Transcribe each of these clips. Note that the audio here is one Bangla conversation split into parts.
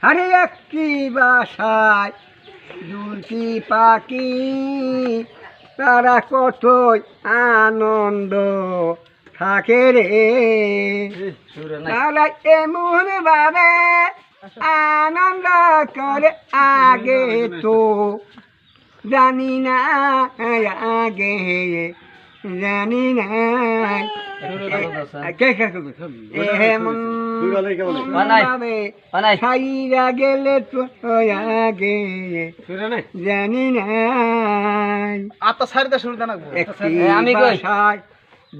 আরে একটি বাসায় দুটি পাখি, তারা কতই আনন্দ থাকে রে। তারা এমন ভাবে আনন্দ করে আগে তো জানি না, আগে জানি না এমন ভাবে ছাইরা গেলে তো আগে জানি না। একটি বাসায়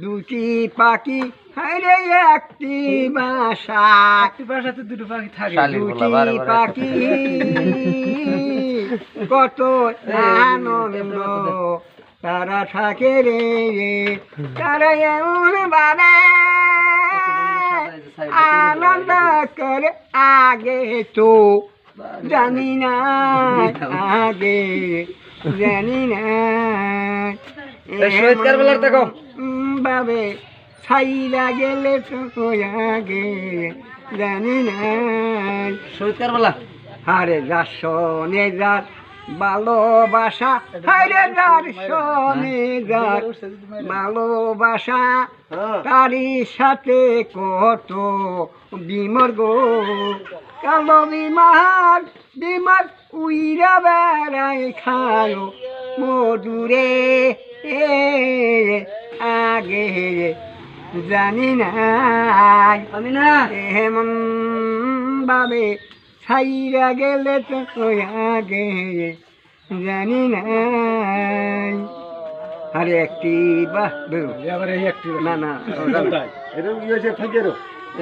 দুটি পাখি, হাইরে একটি বাসাতে দুটো পাখি থাকে, দুটি পাখি কত আনন্দ তারা থাকে রে। তারা এমন ভাবে আনন্দ করে আগে তো জানি না, আগে জানি না ভাবে ছাইরা গেলে তো আগে জানি না। আরে যার শোনে যার ভালোবাসা, হাইরে যার শোনে যার ভালোবাসা, তারই সাথে কত বিমর গো। কালো বিমার বিমার উইরা বেড়ায় খায় মধুরে আগে জানি না, আমি না এমন ভাবে ছাইরা গেলে তো আগে জানি না। আরে একটি বাহ না না